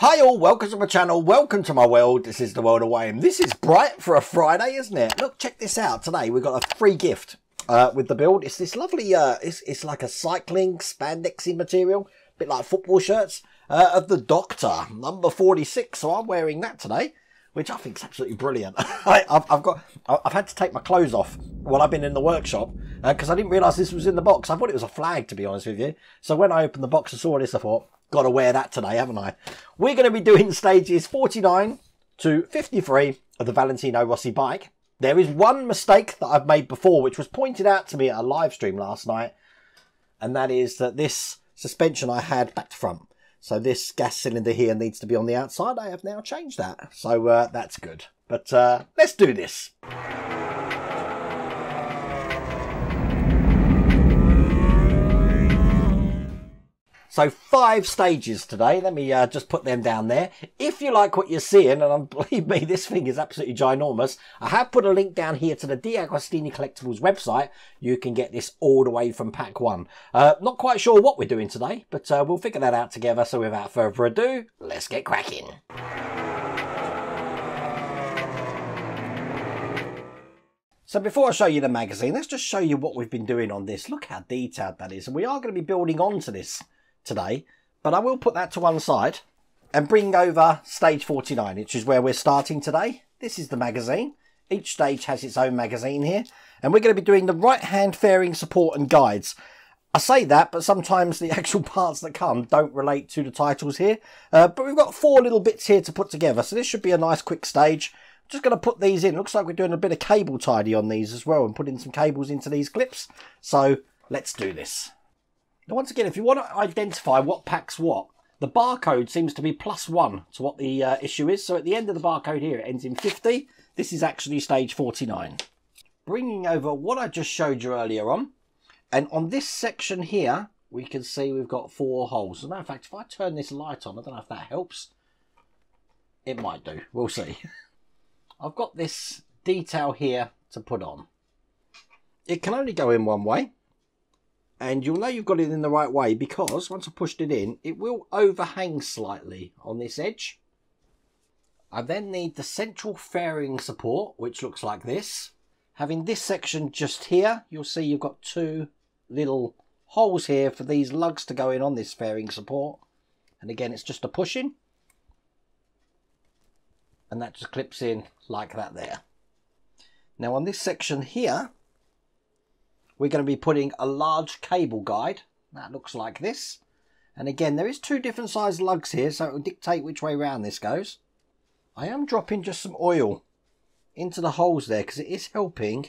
Hi all, welcome to my channel, welcome to my world. This is the world of YM. This is bright for a Friday, isn't it? Look, check this out. Today we've got a free gift with the build. It's this lovely, it's like a cycling spandexy material, a bit like football shirts, of the Doctor, number 46. So I'm wearing that today, which I think is absolutely brilliant. I've had to take my clothes off while I've been in the workshop because I didn't realise this was in the box. I thought it was a flag, to be honest with you. So when I opened the box and saw this, I thought, got to wear that today, haven't I? We're going to be doing stages 49 to 53 of the Valentino Rossi bike. There is one mistake that I've made before, which was pointed out to me at a live stream last night, and that is that this suspension I had back to front. So this gas cylinder here needs to be on the outside. I have now changed that, so that's good. But let's do this. So 5 stages today. Let me just put them down there. If you like what you're seeing, and believe me, this thing is absolutely ginormous, I have put a link down here to the Deagostini Collectables website. You can get this all the way from pack 1. Not quite sure what we're doing today, but we'll figure that out together. So without further ado, let's get cracking. So before I show you the magazine, let's just show you what we've been doing on this. Look how detailed that is. And we are going to be building onto this today, but I will put that to one side and bring over stage 49, which is where we're starting today. This is the magazine. Each stage has its own magazine here, and we're going to be doing the right hand fairing support and guides. I say that, but sometimes the actual parts that come don't relate to the titles here, but we've got 4 little bits here to put together, so this should be a nice quick stage. I'm just going to put these in. Looks like we're doing a bit of cable tidy on these as well and putting some cables into these clips, so let's do this. Now, once again, if you want to identify what packs what, the barcode seems to be +1 to what the issue is. So at the end of the barcode here, it ends in 50. This is actually stage 49. Bringing over what I just showed you earlier on. And on this section here, we can see we've got 4 holes. As a matter of fact, if I turn this light on, I don't know if that helps. It might do. We'll see. I've got this detail here to put on. It can only go in one way. And you'll know you've got it in the right way because once I pushed it in, it will overhang slightly on this edge. I then need the central fairing support, which looks like this. Having this section just here, you'll see you've got 2 little holes here for these lugs to go in on this fairing support. And again, it's just a push in. And that just clips in like that there. Now on this section here, we're going to be putting a large cable guide. That looks like this. And again, there is 2 different size lugs here, so it will dictate which way round this goes. I am dropping just some oil into the holes there because it is helping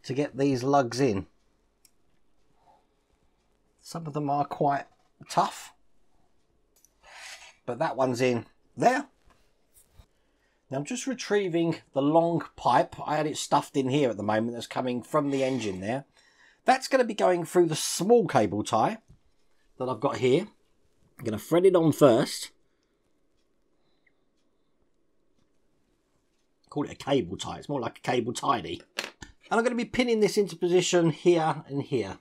to get these lugs in. Some of them are quite tough, but that one's in there. Now I'm just retrieving the long pipe. I had it stuffed in here at the moment that's coming from the engine there. That's going to be going through the small cable tie that I've got here. I'm going to thread it on first. Call it a cable tie. It's more like a cable tidy. And I'm going to be pinning this into position here and here.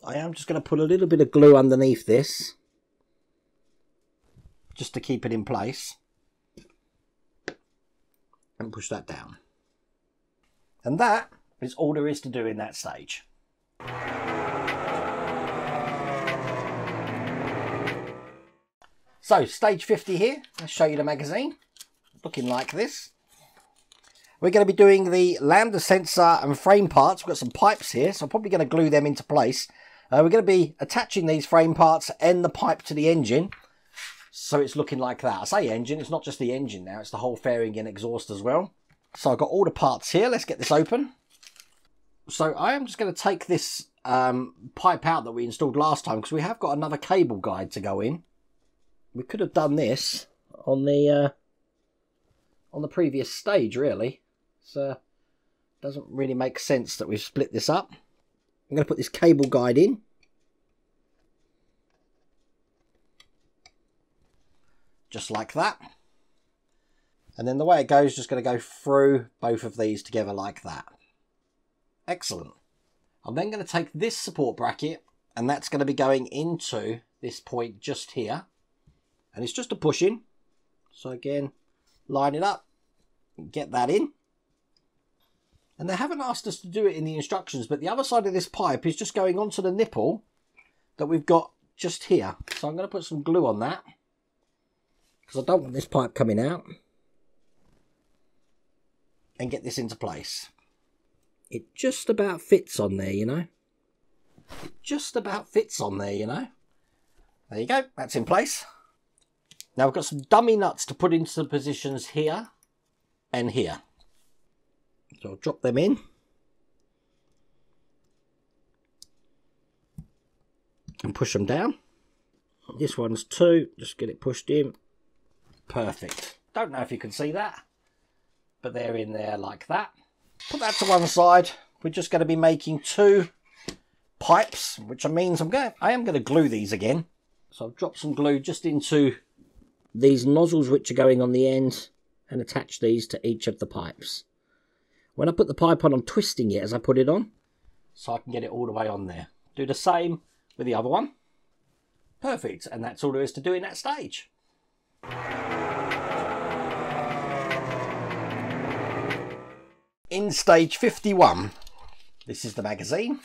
I am just going to put a little bit of glue underneath this, just to keep it in place, and push that down. And that is all there is to do in that stage. So stage 50 here, let's show you the magazine, looking like this. We're going to be doing the Lambda sensor and frame parts. We've got some pipes here, so I'm probably going to glue them into place. We're going to be attaching these frame parts and the pipe to the engine. So it's looking like that. I say engine, it's not just the engine now, it's the whole fairing and exhaust as well. So I've got all the parts here. Let's get this open. So I am just going to take this pipe out that we installed last time because we have got another cable guide to go in. We could have done this on the previous stage, really. So it doesn't really make sense that we've split this up. I'm going to put this cable guide in. Just like that. And then the way it goes, just going to go through both of these together like that. Excellent. I'm then going to take this support bracket and that's going to be going into this point just here, and it's just a push in. So again, line it up, get that in. And they haven't asked us to do it in the instructions, but the other side of this pipe is just going onto the nipple that we've got just here. So I'm going to put some glue on that, because I don't want this pipe coming out, and get this into place. It just about fits on there, you know. It just about fits on there, you know. There you go, that's in place. Now we've got some dummy nuts to put into the positions here and here. So I'll drop them in. And push them down. This one's 2, just get it pushed in. Perfect. Don't know if you can see that, but they're in there like that. Put that to one side. We're just going to be making 2 pipes, which means I am going to glue these again. So I've dropped some glue just into these nozzles which are going on the end, and attach these to each of the pipes. When I put the pipe on, I'm twisting it as I put it on, so I can get it all the way on there. Do the same with the other one. Perfect, and that's all there is to do in that stage. In stage 51, this is the magazine.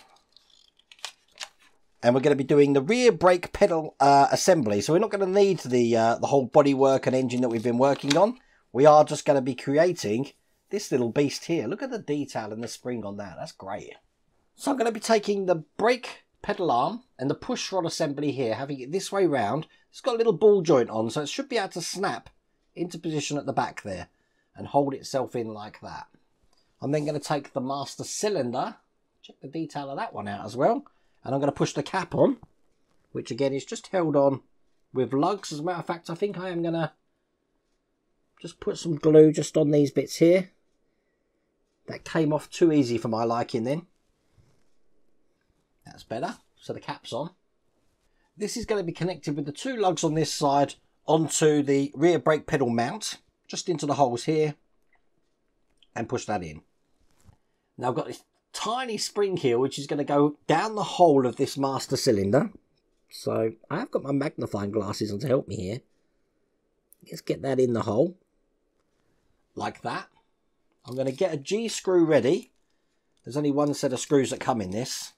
And we're going to be doing the rear brake pedal assembly. So we're not going to need the whole bodywork and engine that we've been working on. We are just going to be creating this little beast here. Look at the detail and the spring on that. That's great. So I'm going to be taking the brake pedal arm and the push rod assembly here, having it this way round. It's got a little ball joint on, so it should be able to snap into position at the back there and hold itself in like that. I'm then going to take the master cylinder, check the detail of that one out as well, and I'm going to push the cap on, which again is just held on with lugs. As a matter of fact, I think I am going to just put some glue just on these bits here. That came off too easy for my liking then. That's better. So the cap's on. This is going to be connected with the 2 lugs on this side onto the rear brake pedal mount, just into the holes here, and push that in. Now I've got this tiny spring here which is going to go down the hole of this master cylinder. So I have got my magnifying glasses on to help me here. Let's get that in the hole. Like that. I'm going to get a G screw ready. There's only one set of screws that come in this.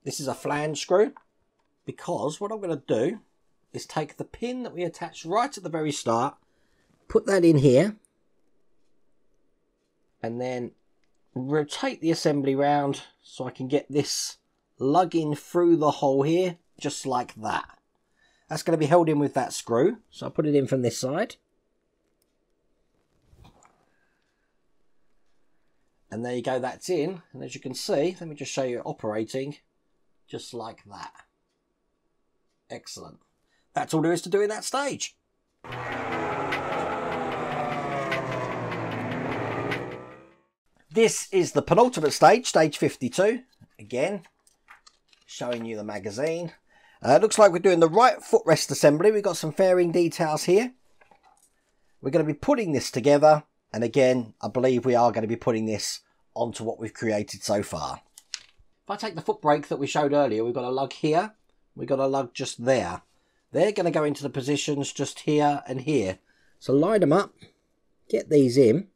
This is a flange screw, because what I'm going to do is take the pin that we attached right at the very start, put that in here, and then rotate the assembly round so I can get this lugging through the hole here, just like that. That's going to be held in with that screw, so I'll put it in from this side. And there you go, that's in. And as you can see, let me just show you it operating just like that. Excellent. That's all there is to do in that stage. This is the penultimate stage, stage 52. Again, showing you the magazine. It looks like we're doing the right footrest assembly. We've got some fairing details here. We're going to be putting this together. And again, I believe we are going to be putting this onto what we've created so far. If I take the foot brake that we showed earlier, we've got a lug here. We've got a lug just there. They're going to go into the positions just here and here. So line them up. Get these in.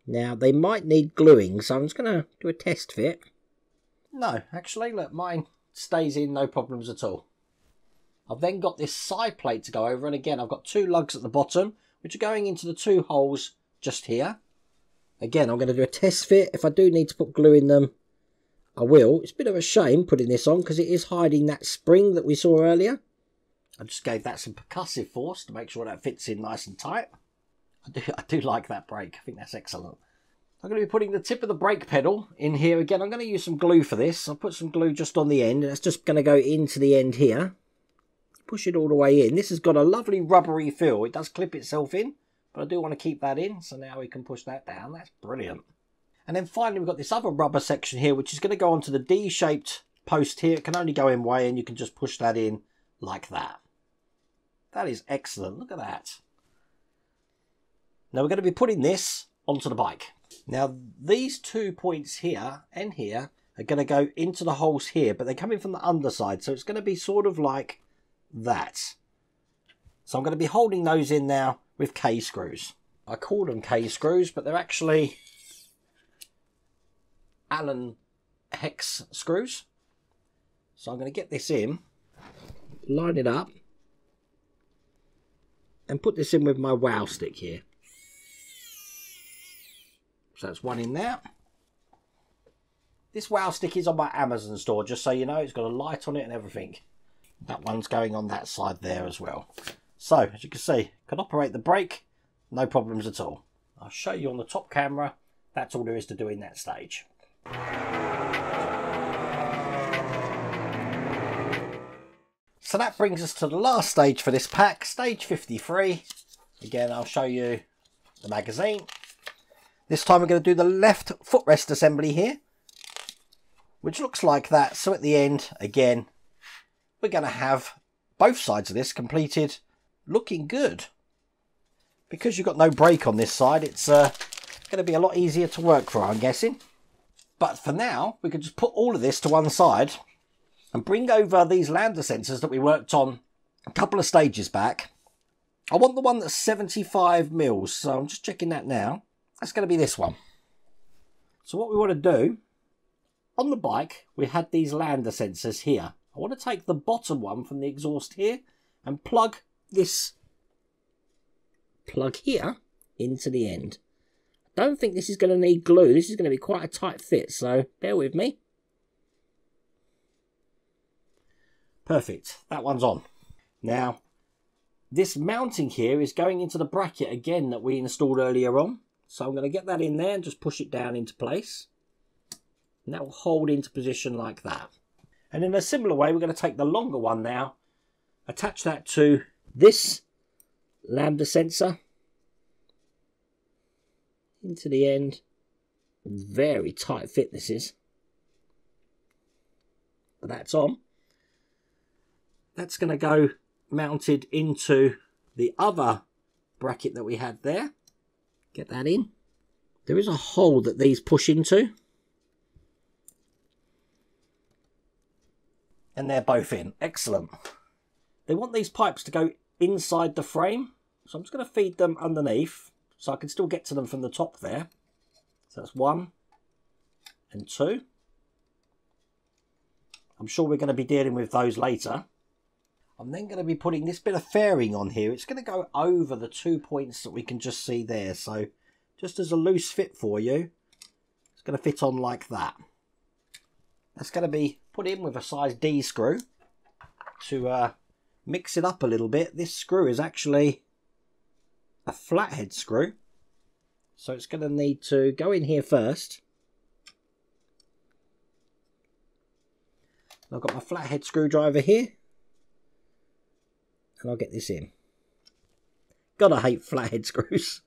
Now, they might need gluing, so I'm just going to do a test fit. No, actually, look, mine stays in, no problems at all. I've then got this side plate to go over, and again, I've got 2 lugs at the bottom, which are going into the 2 holes just here. Again, I'm going to do a test fit. If I do need to put glue in them, I will. It's a bit of a shame putting this on because it is hiding that spring that we saw earlier. I just gave that some percussive force to make sure that fits in nice and tight. I do like that brake. I think that's excellent. I'm going to be putting the tip of the brake pedal in here again. I'm going to use some glue for this. I'll put some glue just on the end. That's just going to go into the end here. Push it all the way in. This has got a lovely rubbery feel. It does clip itself in, but I do want to keep that in. So now we can push that down. That's brilliant. And then finally we've got this other rubber section here, which is going to go onto the D-shaped post here. It can only go in way, and you can just push that in like that. That is excellent. Look at that. Now we're going to be putting this onto the bike. Now these 2 points here and here are going to go into the holes here, but they're coming from the underside, so it's going to be sort of like that. So I'm going to be holding those in now with K-screws. I call them K-screws, but they're actually Allen hex screws. So I'm going to get this in, line it up, and put this in with my wow stick here. So that's one in there. This wow stick is on my Amazon store, just so you know. It's got a light on it and everything. That one's going on that side there as well. So, as you can see, can operate the brake, no problems at all. I'll show you on the top camera. That's all there is to do in that stage. So that brings us to the last stage for this pack, stage 53. Again, I'll show you the magazine. This time we're going to do the left footrest assembly here, which looks like that. So at the end, again, we're going to have both sides of this completed, looking good. Because you've got no brake on this side, it's going to be a lot easier to work for, I'm guessing. But for now, we can just put all of this to one side and bring over these Lambda sensors that we worked on a couple of stages back. I want the one that's 75 mils, so I'm just checking that now. That's going to be this one. So what we want to do, on the bike, we had these Lambda sensors here. I want to take the bottom one from the exhaust here and plug this plug here into the end. I don't think this is going to need glue. This is going to be quite a tight fit, so bear with me. Perfect. That one's on. Now, this mounting here is going into the bracket again that we installed earlier on. So I'm going to get that in there and just push it down into place. And that will hold into position like that. And in a similar way, we're going to take the longer one now, attach that to this Lambda sensor into the end. Very tight fit this is. But that's on. That's going to go mounted into the other bracket that we had there. Get that in. There is a hole that these push into. And they're both in. Excellent. They want these pipes to go inside the frame. So I'm just going to feed them underneath so I can still get to them from the top there. So that's 1 and 2. I'm sure we're going to be dealing with those later. I'm then going to be putting this bit of fairing on here. It's going to go over the 2 points that we can just see there. So just as a loose fit for you, it's going to fit on like that. That's going to be put in with a size D screw to mix it up a little bit. This screw is actually a flathead screw. So it's going to need to go in here first. I've got my flathead screwdriver here. And I'll get this in. Gotta hate flathead screws.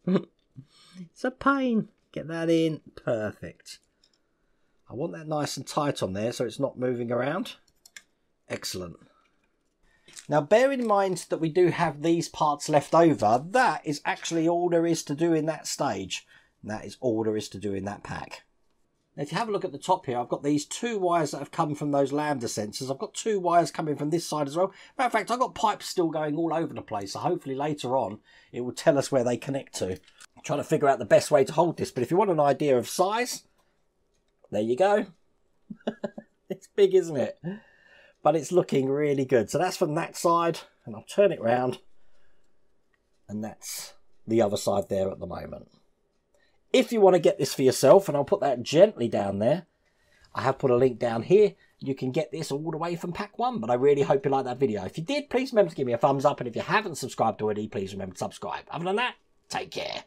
It's a pain. Get that in. Perfect. I want that nice and tight on there so it's not moving around. Excellent. Now bear in mind that we do have these parts left over. That is actually all there is to do in that stage. And that is all there is to do in that pack. Now if you have a look at the top here, I've got these 2 wires that have come from those Lambda sensors. I've got 2 wires coming from this side as well. Matter of fact, I've got pipes still going all over the place. So hopefully later on, it will tell us where they connect to. I'm trying to figure out the best way to hold this. But if you want an idea of size, there you go. It's big, isn't it? But it's looking really good. So that's from that side. And I'll turn it round. And that's the other side there at the moment. If you want to get this for yourself, and I'll put that gently down there, I have put a link down here. You can get this all the way from pack 1, but I really hope you liked that video. If you did, please remember to give me a thumbs up, and if you haven't subscribed already, please remember to subscribe. Other than that, take care.